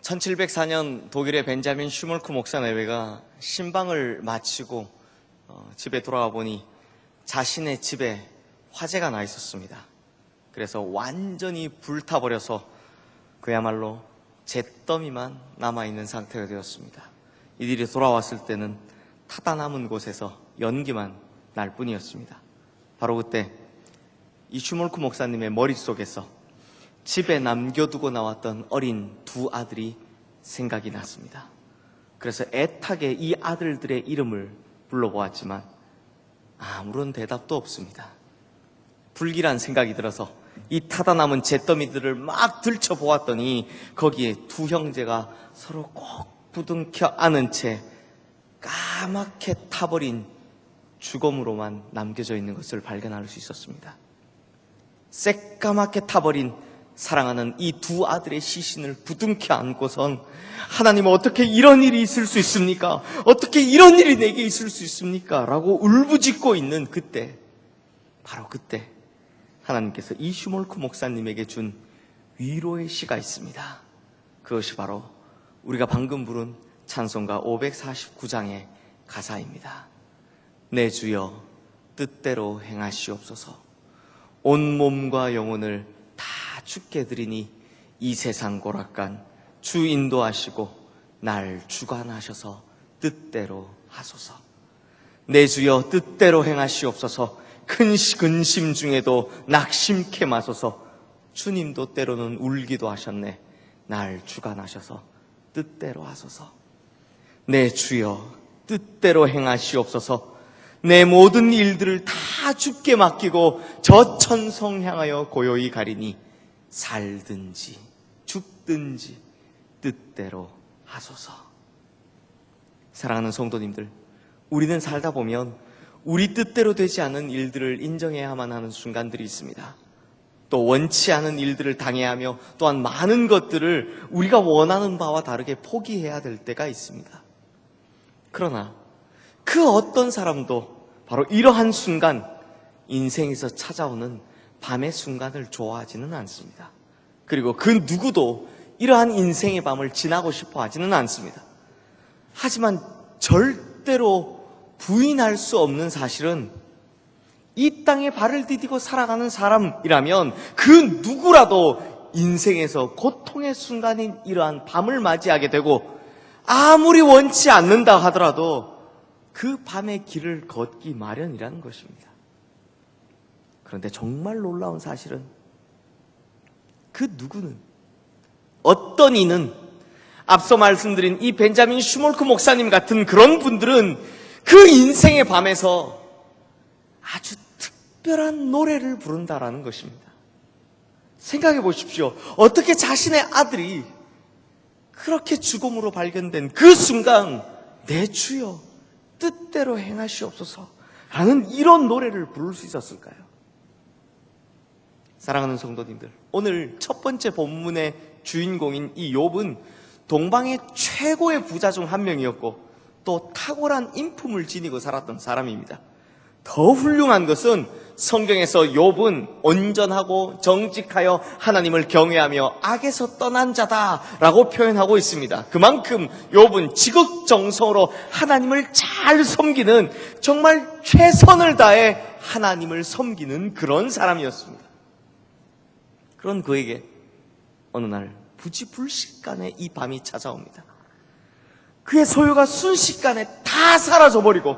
1704년 독일의 벤자민 슈몰크 목사 내외가 신방을 마치고 집에 돌아와 보니 자신의 집에 화재가 나 있었습니다. 그래서 완전히 불타버려서 그야말로 잿더미만 남아있는 상태가 되었습니다. 이들이 돌아왔을 때는 타다 남은 곳에서 연기만 날 뿐이었습니다. 바로 그때 이 슈몰크 목사님의 머릿속에서 집에 남겨두고 나왔던 어린 두 아들이 생각이 났습니다. 그래서 애타게 이 아들들의 이름을 불러보았지만 아무런 대답도 없습니다. 불길한 생각이 들어서 이 타다 남은 잿더미들을 막 들춰보았더니 거기에 두 형제가 서로 꼭 부둥켜 안은 채 까맣게 타버린 주검으로만 남겨져 있는 것을 발견할 수 있었습니다. 새까맣게 타버린 사랑하는 이 두 아들의 시신을 부둥켜 안고선 하나님, 어떻게 이런 일이 있을 수 있습니까? 어떻게 이런 일이 내게 있을 수 있습니까? 라고 울부짖고 있는 그때, 바로 그때 하나님께서 이 슈몰크 목사님에게 준 위로의 시가 있습니다. 그것이 바로 우리가 방금 부른 찬송가 549장의 가사입니다. 내 주여 뜻대로 행하시옵소서. 온 몸과 영혼을 다 주께 드리니 이 세상 고락간 주 인도하시고 날 주관하셔서 뜻대로 하소서. 내 주여 뜻대로 행하시옵소서. 큰 근심 중에도 낙심케 마소서. 주님도 때로는 울기도 하셨네. 날 주관하셔서 뜻대로 하소서. 내 주여 뜻대로 행하시옵소서. 내 모든 일들을 다 주께 맡기고 저 천성 향하여 고요히 가리니 살든지 죽든지 뜻대로 하소서. 사랑하는 성도님들, 우리는 살다 보면 우리 뜻대로 되지 않은 일들을 인정해야만 하는 순간들이 있습니다. 또 원치 않은 일들을 당해야 하며 또한 많은 것들을 우리가 원하는 바와 다르게 포기해야 될 때가 있습니다. 그러나 그 어떤 사람도 바로 이러한 순간, 인생에서 찾아오는 밤의 순간을 좋아하지는 않습니다. 그리고 그 누구도 이러한 인생의 밤을 지나고 싶어 하지는 않습니다. 하지만 절대로 부인할 수 없는 사실은 이 땅에 발을 디디고 살아가는 사람이라면 그 누구라도 인생에서 고통의 순간인 이러한 밤을 맞이하게 되고 아무리 원치 않는다 하더라도 그 밤의 길을 걷기 마련이라는 것입니다. 그런데 정말 놀라운 사실은 그 누구는, 어떤 이는 앞서 말씀드린 이 벤자민 슈몰크 목사님 같은 그런 분들은 그 인생의 밤에서 아주 특별한 노래를 부른다라는 것입니다. 생각해 보십시오. 어떻게 자신의 아들이 그렇게 죽음으로 발견된 그 순간 내 주여 뜻대로 행하시옵소서 라는 이런 노래를 부를 수 있었을까요? 사랑하는 성도님들, 오늘 첫 번째 본문의 주인공인 이 욥은 동방의 최고의 부자 중 한 명이었고 또 탁월한 인품을 지니고 살았던 사람입니다. 더 훌륭한 것은 성경에서 욥은 온전하고 정직하여 하나님을 경외하며 악에서 떠난 자다라고 표현하고 있습니다. 그만큼 욥은 지극정성으로 하나님을 잘 섬기는, 정말 최선을 다해 하나님을 섬기는 그런 사람이었습니다. 그런 그에게 어느 날 부지불식간에 이 밤이 찾아옵니다. 그의 소유가 순식간에 다 사라져버리고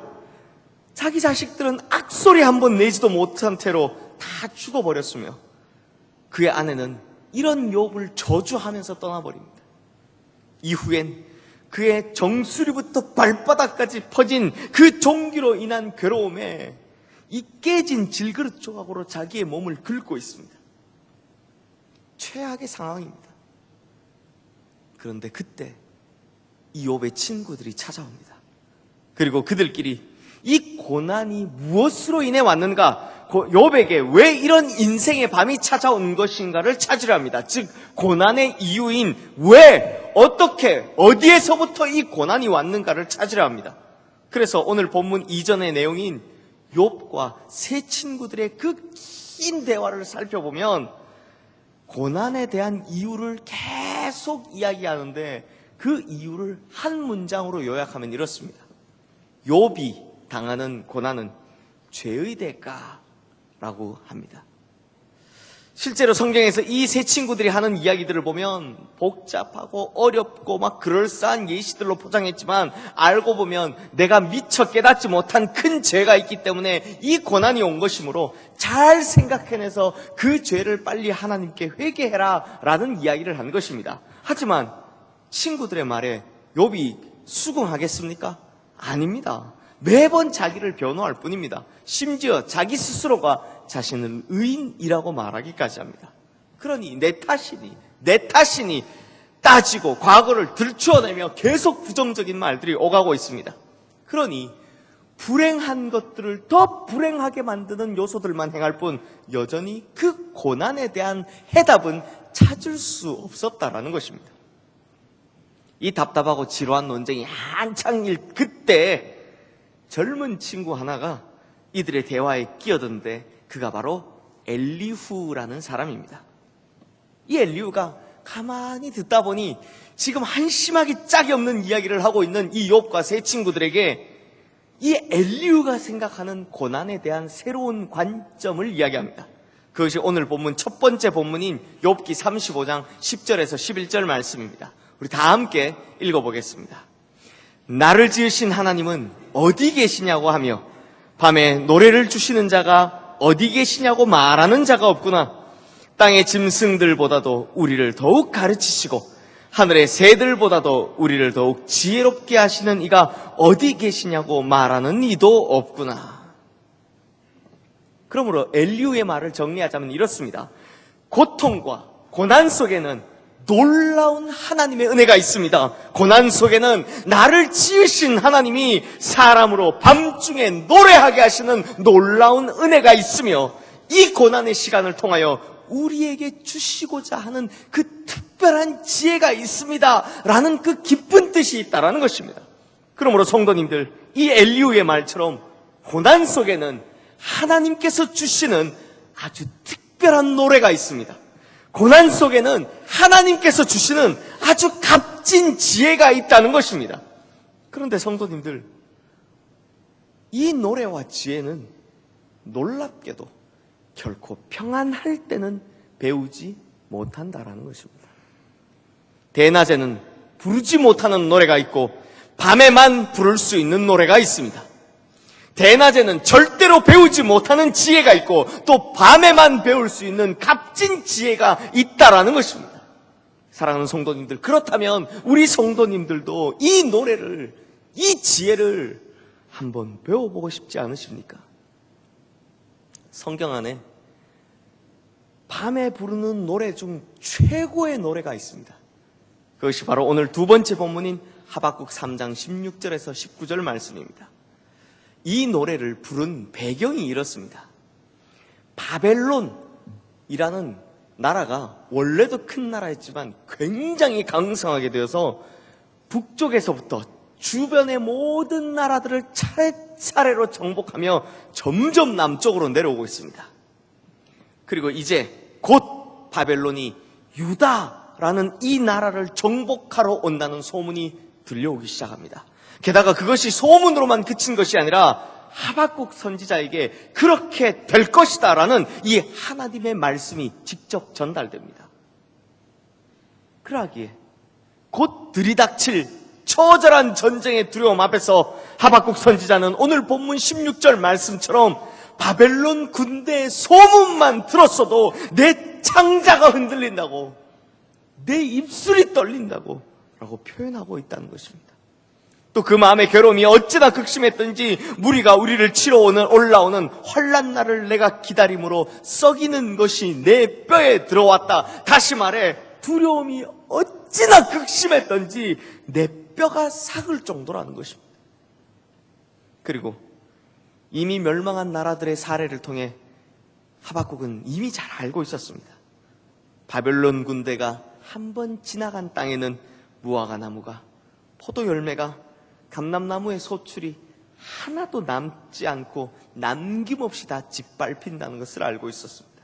자기 자식들은 악소리 한번 내지도 못한 채로 다 죽어버렸으며 그의 아내는 이런 욥을 저주하면서 떠나버립니다. 이후엔 그의 정수리부터 발바닥까지 퍼진 그 종기로 인한 괴로움에 이 깨진 질그릇 조각으로 자기의 몸을 긁고 있습니다. 최악의 상황입니다. 그런데 그때 이 욥의 친구들이 찾아옵니다. 그리고 그들끼리 이 고난이 무엇으로 인해 왔는가, 욥에게 왜 이런 인생의 밤이 찾아온 것인가를 찾으려 합니다. 즉 고난의 이유인 왜, 어떻게, 어디에서부터 이 고난이 왔는가를 찾으려 합니다. 그래서 오늘 본문 이전의 내용인 욥과 세 친구들의 그 긴 대화를 살펴보면 고난에 대한 이유를 계속 이야기하는데 그 이유를 한 문장으로 요약하면 이렇습니다. 욥이 당하는 고난은 죄의 대가라고 합니다. 실제로 성경에서 이 세 친구들이 하는 이야기들을 보면 복잡하고 어렵고 막 그럴싸한 예시들로 포장했지만 알고 보면 내가 미처 깨닫지 못한 큰 죄가 있기 때문에 이 고난이 온 것이므로 잘 생각해내서 그 죄를 빨리 하나님께 회개해라 라는 이야기를 한 것입니다. 하지만 친구들의 말에 욥이 수긍하겠습니까? 아닙니다. 매번 자기를 변호할 뿐입니다. 심지어 자기 스스로가 자신을 의인이라고 말하기까지 합니다. 그러니 내 탓이니 따지고 과거를 들추어내며 계속 부정적인 말들이 오가고 있습니다. 그러니 불행한 것들을 더 불행하게 만드는 요소들만 행할 뿐 여전히 그 고난에 대한 해답은 찾을 수 없었다라는 것입니다. 이 답답하고 지루한 논쟁이 한창일 그때 젊은 친구 하나가 이들의 대화에 끼어드는데 그가 바로 엘리후라는 사람입니다. 이 엘리후가 가만히 듣다 보니 지금 한심하기 짝이 없는 이야기를 하고 있는 이 욥과 세 친구들에게 이 엘리후가 생각하는 고난에 대한 새로운 관점을 이야기합니다. 그것이 오늘 본문 첫 번째 본문인 욥기 35장 10절에서 11절 말씀입니다. 우리 다 함께 읽어보겠습니다. 나를 지으신 하나님은 어디 계시냐고 하며 밤에 노래를 주시는 자가 어디 계시냐고 말하는 자가 없구나. 땅의 짐승들보다도 우리를 더욱 가르치시고 하늘의 새들보다도 우리를 더욱 지혜롭게 하시는 이가 어디 계시냐고 말하는 이도 없구나. 그러므로 엘리후의 말을 정리하자면 이렇습니다. 고통과 고난 속에는 놀라운 하나님의 은혜가 있습니다. 고난 속에는 나를 지으신 하나님이 사람으로 밤중에 노래하게 하시는 놀라운 은혜가 있으며 이 고난의 시간을 통하여 우리에게 주시고자 하는 그 특별한 지혜가 있습니다 라는 그 기쁜 뜻이 있다라는 것입니다. 그러므로 성도님들, 이 엘리후의 말처럼 고난 속에는 하나님께서 주시는 아주 특별한 노래가 있습니다. 고난 속에는 하나님께서 주시는 아주 값진 지혜가 있다는 것입니다. 그런데 성도님들, 이 노래와 지혜는 놀랍게도 결코 평안할 때는 배우지 못한다라는 것입니다. 대낮에는 부르지 못하는 노래가 있고 밤에만 부를 수 있는 노래가 있습니다. 대낮에는 절대로 배우지 못하는 지혜가 있고 또 밤에만 배울 수 있는 값진 지혜가 있다라는 것입니다. 사랑하는 성도님들, 그렇다면 우리 성도님들도 이 노래를, 이 지혜를 한번 배워보고 싶지 않으십니까? 성경 안에 밤에 부르는 노래 중 최고의 노래가 있습니다. 그것이 바로 오늘 두 번째 본문인 하박국 3장 16절에서 19절 말씀입니다. 이 노래를 부른 배경이 이렇습니다. 바벨론이라는 나라가 원래도 큰 나라였지만 굉장히 강성하게 되어서 북쪽에서부터 주변의 모든 나라들을 차례차례로 정복하며 점점 남쪽으로 내려오고 있습니다. 그리고 이제 곧 바벨론이 유다라는 이 나라를 정복하러 온다는 소문이 들려오기 시작합니다. 게다가 그것이 소문으로만 그친 것이 아니라 하박국 선지자에게 그렇게 될 것이다 라는 이 하나님의 말씀이 직접 전달됩니다. 그러기에 곧 들이닥칠 처절한 전쟁의 두려움 앞에서 하박국 선지자는 오늘 본문 16절 말씀처럼 바벨론 군대의 소문만 들었어도 내 창자가 흔들린다고, 내 입술이 떨린다고 라고 표현하고 있다는 것입니다. 또 그 마음의 괴로움이 어찌나 극심했던지 무리가 우리를 치러 올라오는 환난 날을 내가 기다림으로 썩이는 것이 내 뼈에 들어왔다. 다시 말해 두려움이 어찌나 극심했던지 내 뼈가 삭을 정도라는 것입니다. 그리고 이미 멸망한 나라들의 사례를 통해 하박국은 이미 잘 알고 있었습니다. 바벨론 군대가 한번 지나간 땅에는 무화과 나무가, 포도 열매가, 감람나무의 소출이 하나도 남지 않고 남김없이 다 짓밟힌다는 것을 알고 있었습니다.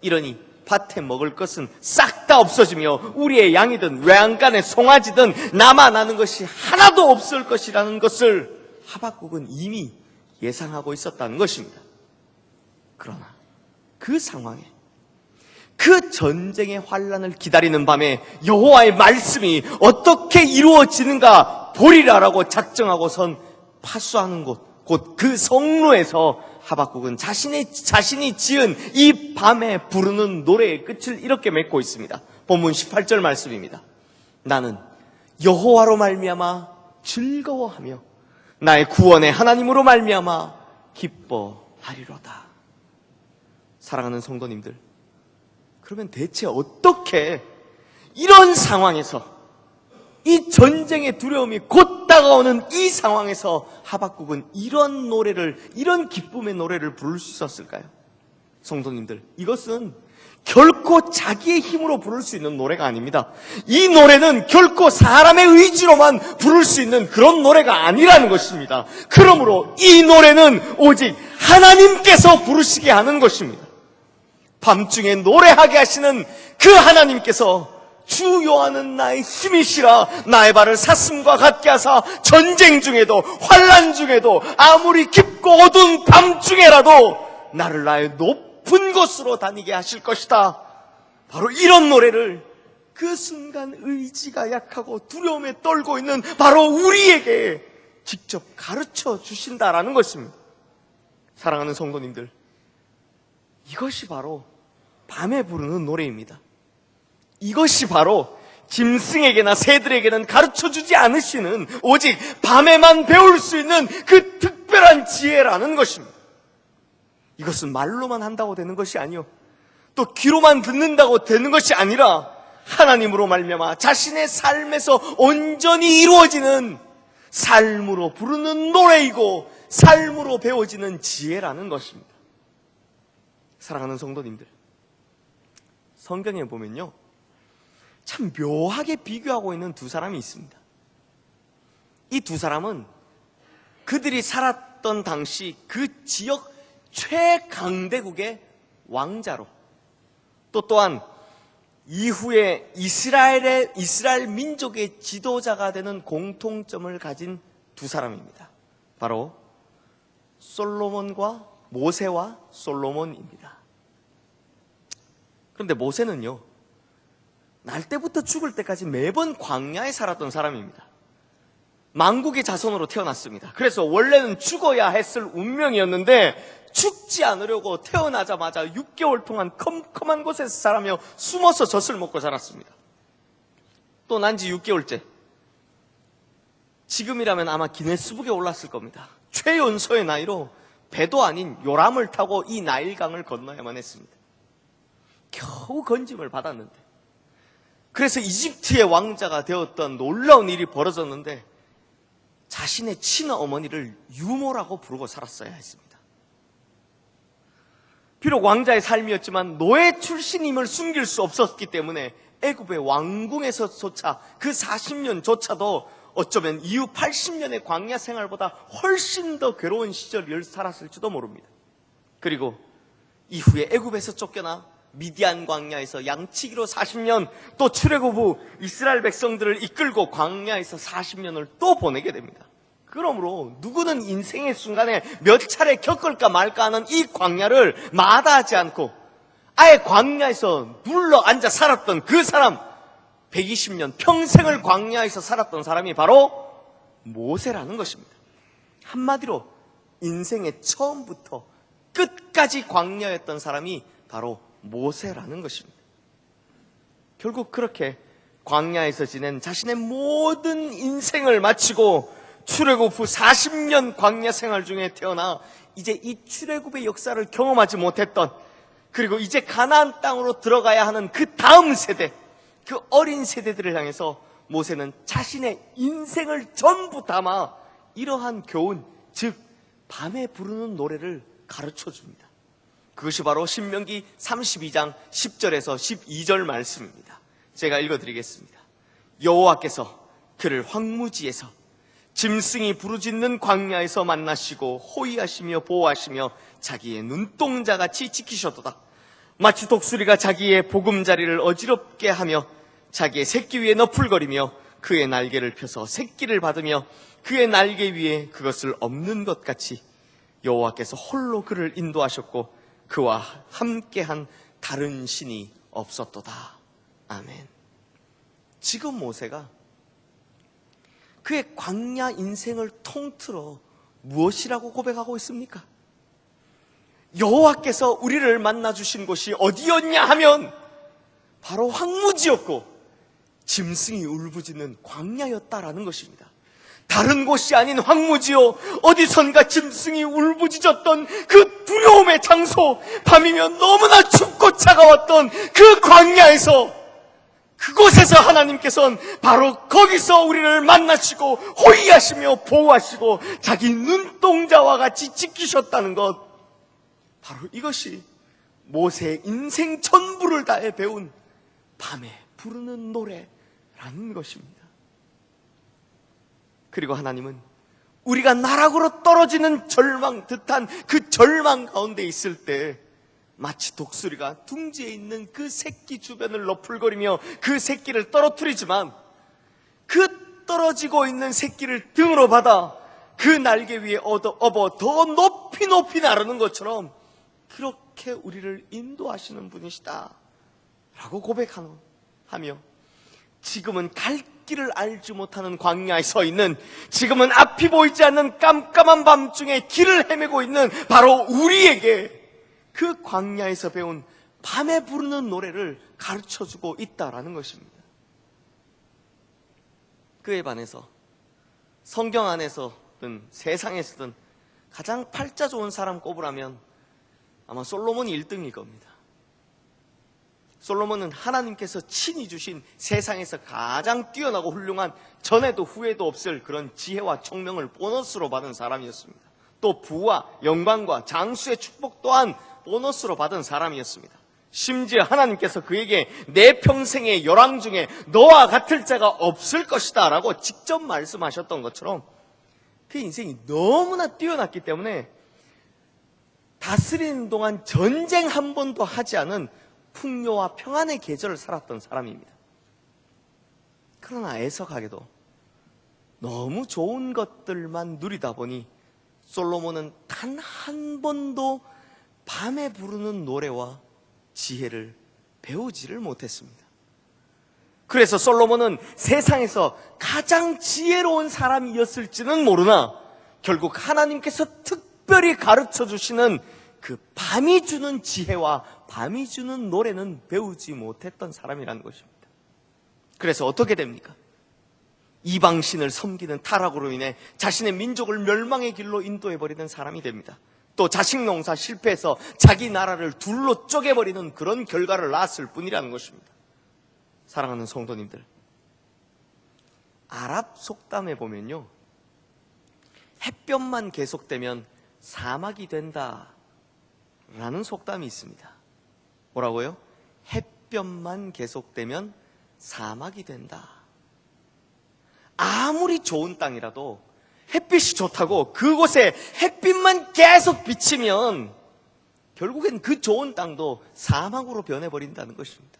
이러니 밭에 먹을 것은 싹 다 없어지며 우리의 양이든 외양간의 송아지든 남아나는 것이 하나도 없을 것이라는 것을 하박국은 이미 예상하고 있었다는 것입니다. 그러나 그 상황에, 그 전쟁의 환란을 기다리는 밤에 여호와의 말씀이 어떻게 이루어지는가 보리라라고 작정하고선 파수하는 곳, 곧 그 성로에서 하박국은 자신이 지은 이 밤에 부르는 노래의 끝을 이렇게 맺고 있습니다. 본문 18절 말씀입니다. 나는 여호와로 말미암아 즐거워하며 나의 구원의 하나님으로 말미암아 기뻐하리로다. 사랑하는 성도님들, 그러면 대체 어떻게 이런 상황에서, 이 전쟁의 두려움이 곧 다가오는 이 상황에서 하박국은 이런 노래를, 이런 기쁨의 노래를 부를 수 있었을까요? 성도님들, 이것은 결코 자기의 힘으로 부를 수 있는 노래가 아닙니다. 이 노래는 결코 사람의 의지로만 부를 수 있는 그런 노래가 아니라는 것입니다. 그러므로 이 노래는 오직 하나님께서 부르시게 하는 것입니다. 밤중에 노래하게 하시는 그 하나님께서 주 여호와는 나의 힘이시라 나의 발을 사슴과 같게 하사 전쟁 중에도 환난 중에도 아무리 깊고 어두운 밤중에라도 나를 나의 높은 곳으로 다니게 하실 것이다. 바로 이런 노래를 그 순간 의지가 약하고 두려움에 떨고 있는 바로 우리에게 직접 가르쳐 주신다라는 것입니다. 사랑하는 성도님들, 이것이 바로 밤에 부르는 노래입니다. 이것이 바로 짐승에게나 새들에게는 가르쳐주지 않으시는, 오직 밤에만 배울 수 있는 그 특별한 지혜라는 것입니다. 이것은 말로만 한다고 되는 것이 아니요, 또 귀로만 듣는다고 되는 것이 아니라 하나님으로 말미암아 자신의 삶에서 온전히 이루어지는 삶으로 부르는 노래이고 삶으로 배워지는 지혜라는 것입니다. 사랑하는 성도님들, 성경에 보면요, 참 묘하게 비교하고 있는 두 사람이 있습니다. 이 두 사람은 그들이 살았던 당시 그 지역 최강대국의 왕자로, 또한 이후에 이스라엘 민족의 지도자가 되는 공통점을 가진 두 사람입니다. 바로 모세와 솔로몬입니다. 그런데 모세는요, 날 때부터 죽을 때까지 매번 광야에 살았던 사람입니다. 만국의 자손으로 태어났습니다. 그래서 원래는 죽어야 했을 운명이었는데 죽지 않으려고 태어나자마자 6개월 동안 컴컴한 곳에서 살아며 숨어서 젖을 먹고 자랐습니다. 또 난 지 6개월째. 지금이라면 아마 기네스북에 올랐을 겁니다. 최연소의 나이로 배도 아닌 요람을 타고 이 나일강을 건너야만 했습니다. 겨우 건짐을 받았는데, 그래서 이집트의 왕자가 되었던 놀라운 일이 벌어졌는데 자신의 친어머니를 유모라고 부르고 살았어야 했습니다. 비록 왕자의 삶이었지만 노예 출신임을 숨길 수 없었기 때문에 애굽의 왕궁에서조차 그 40년조차도 어쩌면 이후 80년의 광야 생활보다 훨씬 더 괴로운 시절을 살았을지도 모릅니다. 그리고 이후에 애굽에서 쫓겨나 미디안 광야에서 양치기로 40년, 또 출애굽 후 이스라엘 백성들을 이끌고 광야에서 40년을 또 보내게 됩니다. 그러므로 누구는 인생의 순간에 몇 차례 겪을까 말까 하는 이 광야를 마다하지 않고 아예 광야에서 눌러 앉아 살았던 그 사람, 120년 평생을 광야에서 살았던 사람이 바로 모세라는 것입니다. 한마디로 인생의 처음부터 끝까지 광야였던 사람이 바로 모세라는 것입니다. 결국 그렇게 광야에서 지낸 자신의 모든 인생을 마치고 출애굽 후 40년 광야 생활 중에 태어나 이제 이 출애굽의 역사를 경험하지 못했던, 그리고 이제 가나안 땅으로 들어가야 하는 그 다음 세대, 그 어린 세대들을 향해서 모세는 자신의 인생을 전부 담아 이러한 교훈, 즉 밤에 부르는 노래를 가르쳐 줍니다. 그것이 바로 신명기 32장 10절에서 12절 말씀입니다. 제가 읽어드리겠습니다. 여호와께서 그를 황무지에서 짐승이 부르짖는 광야에서 만나시고 호위하시며 보호하시며 자기의 눈동자같이 지키셨도다. 마치 독수리가 자기의 보금자리를 어지럽게 하며 자기의 새끼 위에 너풀거리며 그의 날개를 펴서 새끼를 받으며 그의 날개 위에 그것을 엎는 것 같이 여호와께서 홀로 그를 인도하셨고 그와 함께한 다른 신이 없었도다. 아멘. 지금 모세가 그의 광야 인생을 통틀어 무엇이라고 고백하고 있습니까? 여호와께서 우리를 만나주신 곳이 어디였냐 하면 바로 황무지였고 짐승이 울부짖는 광야였다라는 것입니다. 다른 곳이 아닌 황무지요, 어디선가 짐승이 울부짖었던 그 두려움의 장소, 밤이면 너무나 춥고 차가웠던 그 광야에서, 그곳에서 하나님께서는 바로 거기서 우리를 만나시고 호위하시며 보호하시고 자기 눈동자와 같이 지키셨다는 것, 바로 이것이 모세의 인생 전부를 다해 배운 밤에 부르는 노래라는 것입니다. 그리고 하나님은 우리가 나락으로 떨어지는 절망 듯한 그 절망 가운데 있을 때 마치 독수리가 둥지에 있는 그 새끼 주변을 너풀거리며 그 새끼를 떨어뜨리지만 그 떨어지고 있는 새끼를 등으로 받아 그 날개 위에 업어 더 높이 높이 나르는 것처럼 그렇게 우리를 인도하시는 분이시다 라고 고백하며 지금은 갈 길을 알지 못하는 광야에 서 있는, 지금은 앞이 보이지 않는 깜깜한 밤중에 길을 헤매고 있는 바로 우리에게 그 광야에서 배운 밤에 부르는 노래를 가르쳐주고 있다라는 것입니다. 그에 반해서 성경 안에서든 세상에서든 가장 팔자 좋은 사람 꼽으라면 아마 솔로몬이 1등일 겁니다. 솔로몬은 하나님께서 친히 주신 세상에서 가장 뛰어나고 훌륭한, 전에도 후에도 없을 그런 지혜와 총명을 보너스로 받은 사람이었습니다. 또 부와 영광과 장수의 축복 또한 보너스로 받은 사람이었습니다. 심지어 하나님께서 그에게 내 평생의 열왕 중에 너와 같을 자가 없을 것이다 라고 직접 말씀하셨던 것처럼 그 인생이 너무나 뛰어났기 때문에 다스리는 동안 전쟁 한 번도 하지 않은 풍요와 평안의 계절을 살았던 사람입니다. 그러나 애석하게도 너무 좋은 것들만 누리다 보니 솔로몬은 단 한 번도 밤에 부르는 노래와 지혜를 배우지를 못했습니다. 그래서 솔로몬은 세상에서 가장 지혜로운 사람이었을지는 모르나 결국 하나님께서 특별히 가르쳐 주시는 그 밤이 주는 지혜와 밤이 주는 노래는 배우지 못했던 사람이라는 것입니다. 그래서 어떻게 됩니까? 이방신을 섬기는 타락으로 인해 자신의 민족을 멸망의 길로 인도해버리는 사람이 됩니다. 또 자식 농사 실패해서 자기 나라를 둘로 쪼개버리는 그런 결과를 낳았을 뿐이라는 것입니다. 사랑하는 성도님들, 아랍 속담에 보면요, 햇볕만 계속되면 사막이 된다 라는 속담이 있습니다. 뭐라고요? 햇볕만 계속되면 사막이 된다. 아무리 좋은 땅이라도 햇빛이 좋다고 그곳에 햇빛만 계속 비치면 결국엔 그 좋은 땅도 사막으로 변해버린다는 것입니다.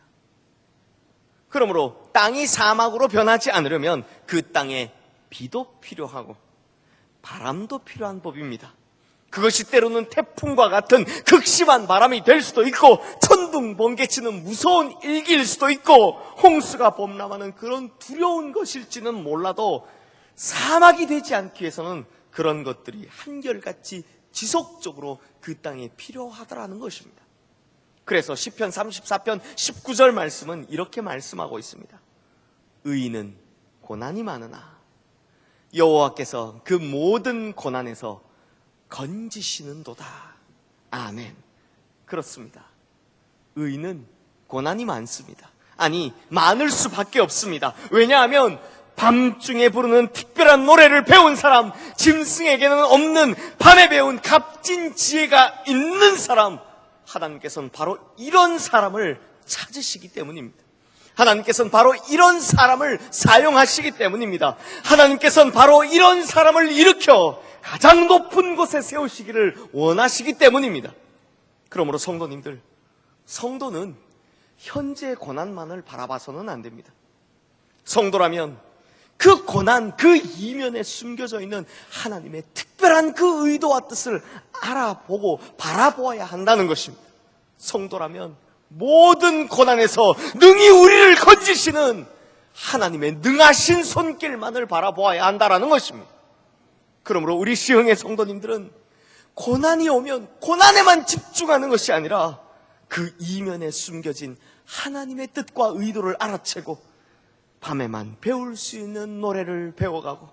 그러므로 땅이 사막으로 변하지 않으려면 그 땅에 비도 필요하고 바람도 필요한 법입니다. 그것이 때로는 태풍과 같은 극심한 바람이 될 수도 있고 천둥 번개치는 무서운 일기일 수도 있고 홍수가 범람하는 그런 두려운 것일지는 몰라도 사막이 되지 않기 위해서는 그런 것들이 한결같이 지속적으로 그 땅에 필요하다라는 것입니다. 그래서 시편 34편 19절 말씀은 이렇게 말씀하고 있습니다. 의인은 고난이 많으나 여호와께서 그 모든 고난에서 건지시는도다. 아멘. 그렇습니다. 의인은 고난이 많습니다. 아니, 많을 수밖에 없습니다. 왜냐하면 밤중에 부르는 특별한 노래를 배운 사람, 짐승에게는 없는 밤에 배운 값진 지혜가 있는 사람, 하나님께서는 바로 이런 사람을 찾으시기 때문입니다. 하나님께서는 바로 이런 사람을 사용하시기 때문입니다. 하나님께서는 바로 이런 사람을 일으켜 가장 높은 곳에 세우시기를 원하시기 때문입니다. 그러므로 성도님들, 성도는 현재의 고난만을 바라봐서는 안 됩니다. 성도라면 그 고난, 그 이면에 숨겨져 있는 하나님의 특별한 그 의도와 뜻을 알아보고 바라보아야 한다는 것입니다. 성도라면 모든 고난에서 능히 우리를 건지시는 하나님의 능하신 손길만을 바라보아야 한다는 것입니다. 그러므로 우리 시흥의 성도님들은 고난이 오면 고난에만 집중하는 것이 아니라 그 이면에 숨겨진 하나님의 뜻과 의도를 알아채고 밤에만 배울 수 있는 노래를 배워가고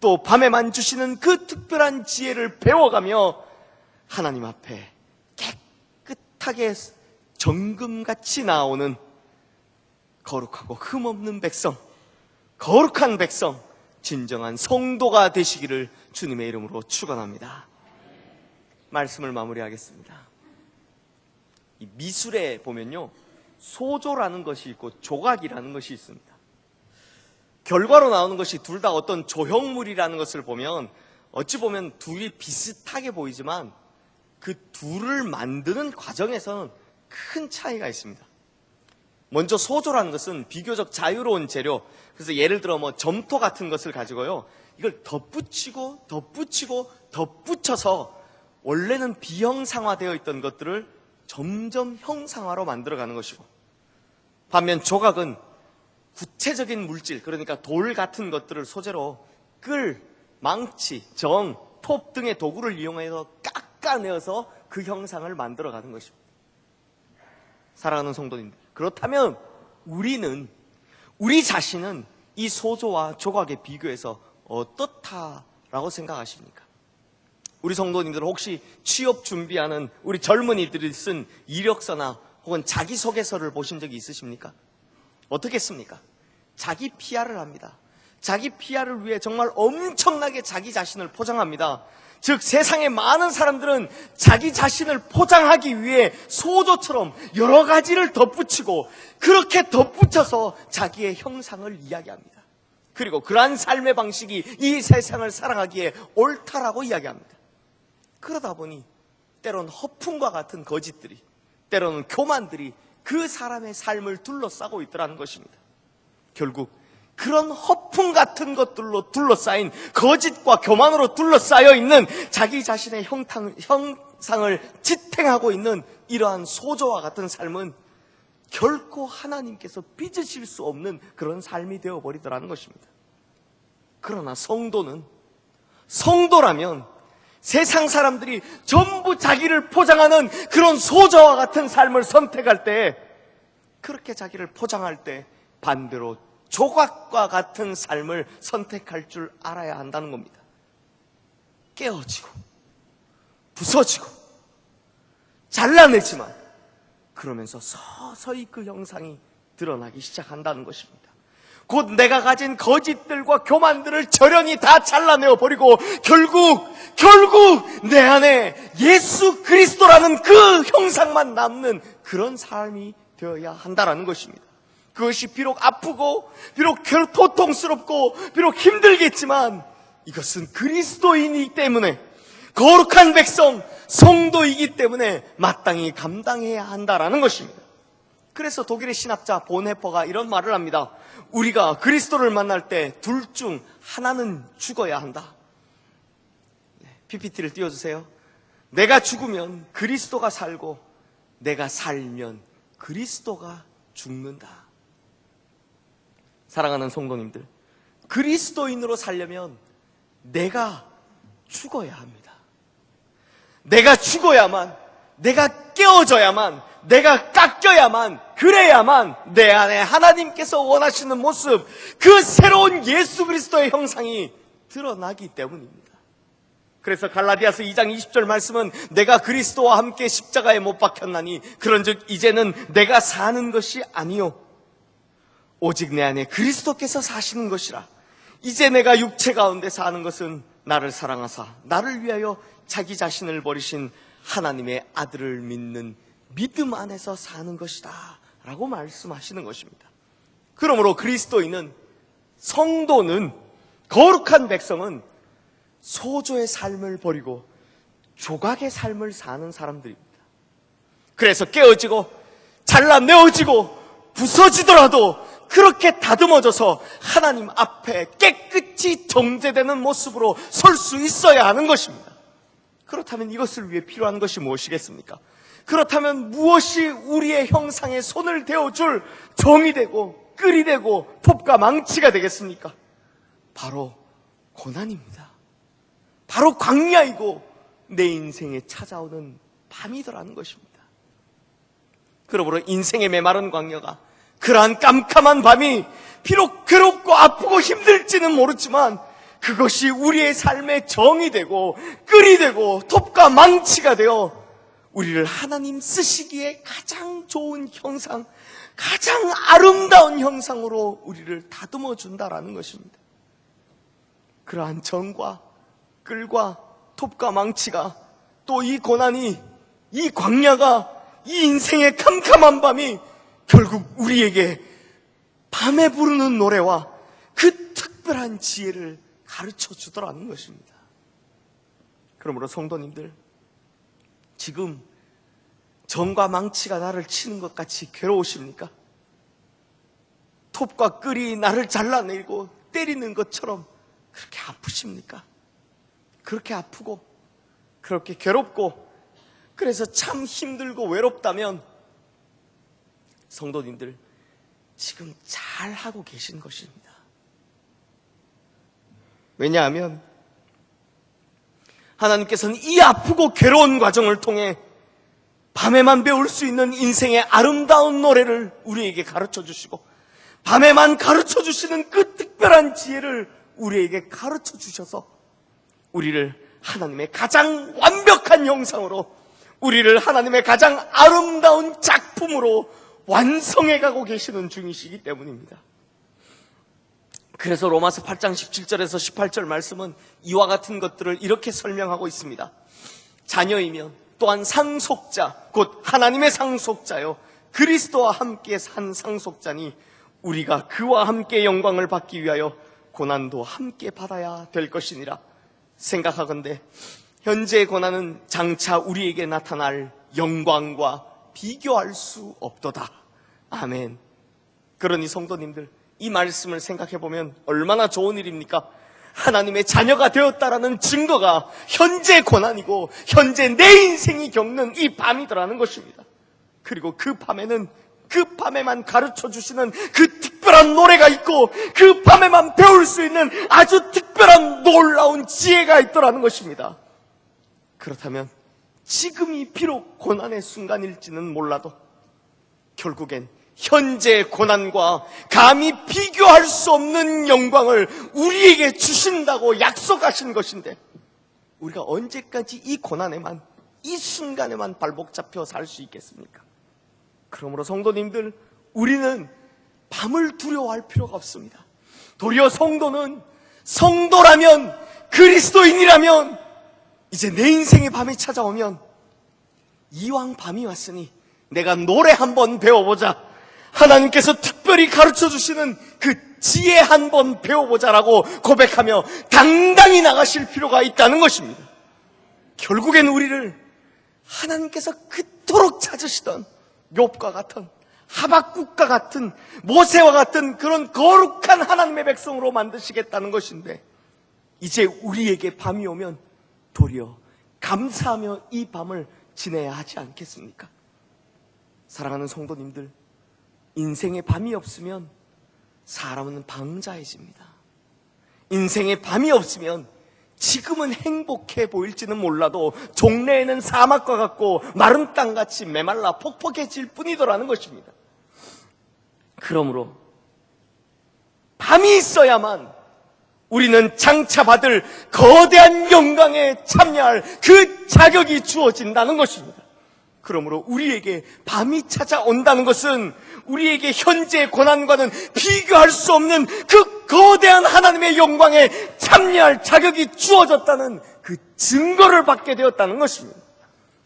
또 밤에만 주시는 그 특별한 지혜를 배워가며 하나님 앞에 깨끗하게 정금같이 나오는 거룩하고 흠없는 백성, 거룩한 백성, 진정한 성도가 되시기를 주님의 이름으로 축원합니다. 말씀을 마무리하겠습니다. 이 미술에 보면요, 소조라는 것이 있고 조각이라는 것이 있습니다. 결과로 나오는 것이 둘 다 어떤 조형물이라는 것을 보면 어찌 보면 둘이 비슷하게 보이지만 그 둘을 만드는 과정에서는 큰 차이가 있습니다. 먼저 소조라는 것은 비교적 자유로운 재료, 그래서 예를 들어 점토 같은 것을 가지고요, 이걸 덧붙이고 덧붙여서 원래는 비형상화되어 있던 것들을 점점 형상화로 만들어가는 것이고, 반면 조각은 구체적인 물질, 그러니까 돌 같은 것들을 소재로 끌, 망치, 정, 톱 등의 도구를 이용해서 깎아내어서 그 형상을 만들어가는 것입니다. 사랑하는 성도님들, 그렇다면 우리 자신은 이 소조와 조각에 비교해서 어떻다라고 생각하십니까? 우리 성도님들 혹시 취업 준비하는 우리 젊은이들이 쓴 이력서나 혹은 자기소개서를 보신 적이 있으십니까? 어떻게 씁니까? 자기 PR을 합니다. 자기 PR을 위해 정말 엄청나게 자기 자신을 포장합니다. 즉 세상의 많은 사람들은 자기 자신을 포장하기 위해 소조처럼 여러 가지를 덧붙이고 그렇게 덧붙여서 자기의 형상을 이야기합니다. 그리고 그러한 삶의 방식이 이 세상을 살아가기에 옳다라고 이야기합니다. 그러다 보니 때로는 허풍과 같은 거짓들이, 때로는 교만들이 그 사람의 삶을 둘러싸고 있더라는 것입니다. 결국 그런 허풍 같은 것들로 둘러싸인, 거짓과 교만으로 둘러싸여 있는 자기 자신의 형상을 지탱하고 있는 이러한 소조와 같은 삶은 결코 하나님께서 빚으실 수 없는 그런 삶이 되어버리더라는 것입니다. 그러나 성도라면 세상 사람들이 전부 자기를 포장하는 그런 소조와 같은 삶을 선택할 때, 그렇게 자기를 포장할 때 반대로 조각과 같은 삶을 선택할 줄 알아야 한다는 겁니다. 깨어지고 부서지고 잘라내지만 그러면서 서서히 그 형상이 드러나기 시작한다는 것입니다. 곧 내가 가진 거짓들과 교만들을 저련히 다 잘라내어 버리고 결국 내 안에 예수 그리스도라는 그 형상만 남는 그런 삶이 되어야 한다는 것입니다. 그것이 비록 아프고 비록 고통스럽고 비록 힘들겠지만 이것은 그리스도인이기 때문에, 거룩한 백성, 성도이기 때문에 마땅히 감당해야 한다라는 것입니다. 그래서 독일의 신학자 본헤퍼가 이런 말을 합니다. 우리가 그리스도를 만날 때 둘 중 하나는 죽어야 한다. PPT를 띄워주세요. 내가 죽으면 그리스도가 살고 내가 살면 그리스도가 죽는다. 사랑하는 성도님들, 그리스도인으로 살려면 내가 죽어야 합니다. 내가 죽어야만, 내가 깨어져야만, 내가 깎여야만, 그래야만 내 안에 하나님께서 원하시는 모습, 그 새로운 예수 그리스도의 형상이 드러나기 때문입니다. 그래서 갈라디아서 2장 20절 말씀은 내가 그리스도와 함께 십자가에 못 박혔나니 그런즉 이제는 내가 사는 것이 아니요 오직 내 안에 그리스도께서 사시는 것이라. 이제 내가 육체 가운데 사는 것은 나를 사랑하사 나를 위하여 자기 자신을 버리신 하나님의 아들을 믿는 믿음 안에서 사는 것이다 라고 말씀하시는 것입니다. 그러므로 그리스도인은, 성도는, 거룩한 백성은 소조의 삶을 버리고 조각의 삶을 사는 사람들입니다. 그래서 깨어지고 잘라내어지고 부서지더라도 그렇게 다듬어져서 하나님 앞에 깨끗이 정제되는 모습으로 설 수 있어야 하는 것입니다. 그렇다면 이것을 위해 필요한 것이 무엇이겠습니까? 그렇다면 무엇이 우리의 형상에 손을 대어줄 정이 되고 끌이 되고 톱과 망치가 되겠습니까? 바로 고난입니다. 바로 광야이고 내 인생에 찾아오는 밤이더라는 것입니다. 그러므로 인생의 메마른 광야가, 그러한 깜깜한 밤이 비록 괴롭고 아프고 힘들지는 모르지만 그것이 우리의 삶의 정이 되고 끌이 되고 톱과 망치가 되어 우리를 하나님 쓰시기에 가장 좋은 형상, 가장 아름다운 형상으로 우리를 다듬어 준다라는 것입니다. 그러한 정과 끌과 톱과 망치가, 또 이 고난이, 이 광야가, 이 인생의 캄캄한 밤이 결국 우리에게 밤에 부르는 노래와 그 특별한 지혜를 가르쳐 주더라는 것입니다. 그러므로 성도님들, 지금 정과 망치가 나를 치는 것 같이 괴로우십니까? 톱과 끌이 나를 잘라내고 때리는 것처럼 그렇게 아프십니까? 그렇게 아프고 그렇게 괴롭고 그래서 참 힘들고 외롭다면 성도님들, 지금 잘 하고 계신 것입니다. 왜냐하면 하나님께서는 이 아프고 괴로운 과정을 통해 밤에만 배울 수 있는 인생의 아름다운 노래를 우리에게 가르쳐 주시고, 밤에만 가르쳐 주시는 그 특별한 지혜를 우리에게 가르쳐 주셔서 우리를 하나님의 가장 완벽한 형상으로, 우리를 하나님의 가장 아름다운 작품으로 완성해 가고 계시는 중이시기 때문입니다. 그래서 로마서 8장 17절에서 18절 말씀은 이와 같은 것들을 이렇게 설명하고 있습니다. 자녀이면 또한 상속자, 곧 하나님의 상속자요 그리스도와 함께 산 상속자니 우리가 그와 함께 영광을 받기 위하여 고난도 함께 받아야 될 것이니라. 생각하건대 현재의 고난은 장차 우리에게 나타날 영광과 비교할 수 없도다. 아멘. 그러니 성도님들, 이 말씀을 생각해보면 얼마나 좋은 일입니까? 하나님의 자녀가 되었다라는 증거가 현재 고난이고 현재 내 인생이 겪는 이 밤이더라는 것입니다. 그리고 그 밤에는 그 밤에만 가르쳐 주시는 그 특별한 노래가 있고 그 밤에만 배울 수 있는 아주 특별한 놀라운 지혜가 있더라는 것입니다. 그렇다면 지금이 비록 고난의 순간일지는 몰라도 결국엔 현재 고난과 감히 비교할 수 없는 영광을 우리에게 주신다고 약속하신 것인데 우리가 언제까지 이 고난에만, 이 순간에만 발목 잡혀 살 수 있겠습니까? 그러므로 성도님들, 우리는 밤을 두려워할 필요가 없습니다. 도리어 성도는, 성도라면, 그리스도인이라면 이제 내 인생의 밤이 찾아오면 이왕 밤이 왔으니 내가 노래 한번 배워보자, 하나님께서 특별히 가르쳐 주시는 그 지혜 한번 배워보자라고 고백하며 당당히 나가실 필요가 있다는 것입니다. 결국엔 우리를 하나님께서 그토록 찾으시던 욥과 같은, 하박국과 같은, 모세와 같은 그런 거룩한 하나님의 백성으로 만드시겠다는 것인데, 이제 우리에게 밤이 오면 도리어 감사하며 이 밤을 지내야 하지 않겠습니까? 사랑하는 성도님들, 인생에 밤이 없으면 사람은 방자해집니다. 인생에 밤이 없으면 지금은 행복해 보일지는 몰라도 종래에는 사막과 같고 마른 땅같이 메말라 퍽퍽해질 뿐이더라는 것입니다. 그러므로 밤이 있어야만 우리는 장차 받을 거대한 영광에 참여할 그 자격이 주어진다는 것입니다. 그러므로 우리에게 밤이 찾아온다는 것은 우리에게 현재의 고난과는 비교할 수 없는 그 거대한 하나님의 영광에 참여할 자격이 주어졌다는 그 증거를 받게 되었다는 것입니다.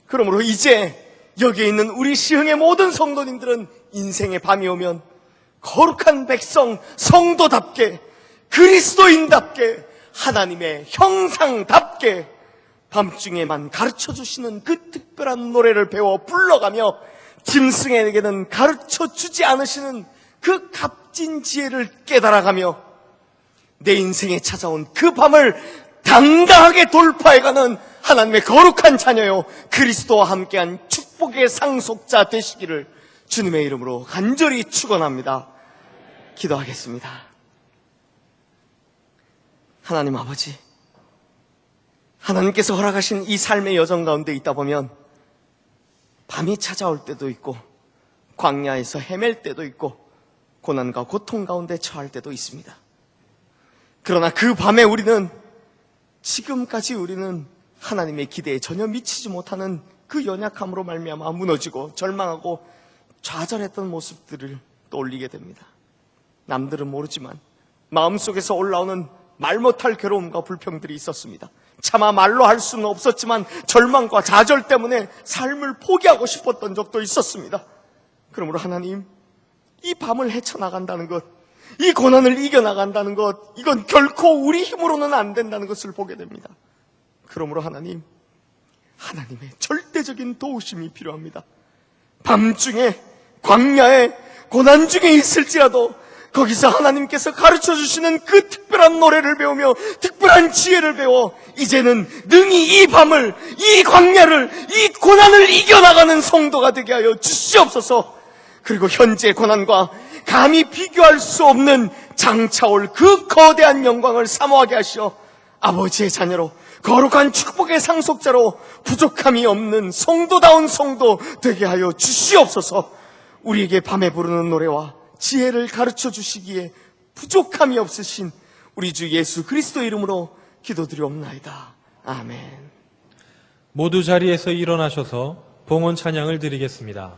그러므로 이제 여기에 있는 우리 시흥의 모든 성도님들은 인생의 밤이 오면 거룩한 백성, 성도답게, 그리스도인답게, 하나님의 형상답게 밤중에만 가르쳐주시는 그 특별한 노래를 배워 불러가며 짐승에게는 가르쳐 주지 않으시는 그 값진 지혜를 깨달아가며 내 인생에 찾아온 그 밤을 당당하게 돌파해가는 하나님의 거룩한 자녀요, 그리스도와 함께한 축복의 상속자 되시기를 주님의 이름으로 간절히 축원합니다. 기도하겠습니다. 하나님 아버지, 하나님께서 허락하신 이 삶의 여정 가운데 있다 보면 밤이 찾아올 때도 있고 광야에서 헤맬 때도 있고 고난과 고통 가운데 처할 때도 있습니다. 그러나 그 밤에 지금까지 우리는 하나님의 기대에 전혀 미치지 못하는 그 연약함으로 말미암아 무너지고 절망하고 좌절했던 모습들을 떠올리게 됩니다. 남들은 모르지만 마음속에서 올라오는 말 못할 괴로움과 불평들이 있었습니다. 차마 말로 할 수는 없었지만 절망과 좌절 때문에 삶을 포기하고 싶었던 적도 있었습니다. 그러므로 하나님, 이 밤을 헤쳐나간다는 것, 이 고난을 이겨나간다는 것, 이건 결코 우리 힘으로는 안 된다는 것을 보게 됩니다. 그러므로 하나님의 절대적인 도우심이 필요합니다. 밤중에, 광야에, 고난 중에 있을지라도 거기서 하나님께서 가르쳐주시는 그 특별한 노래를 배우며 특별한 지혜를 배워 이제는 능히 이 밤을, 이 광야를, 이 고난을 이겨나가는 성도가 되게 하여 주시옵소서. 그리고 현재 고난과 감히 비교할 수 없는 장차올 그 거대한 영광을 사모하게 하시어 아버지의 자녀로, 거룩한 축복의 상속자로 부족함이 없는 성도다운 성도 되게 하여 주시옵소서. 우리에게 밤에 부르는 노래와 지혜를 가르쳐 주시기에 부족함이 없으신 우리 주 예수 그리스도 이름으로 기도드리옵나이다. 아멘. 모두 자리에서 일어나셔서 봉헌 찬양을 드리겠습니다.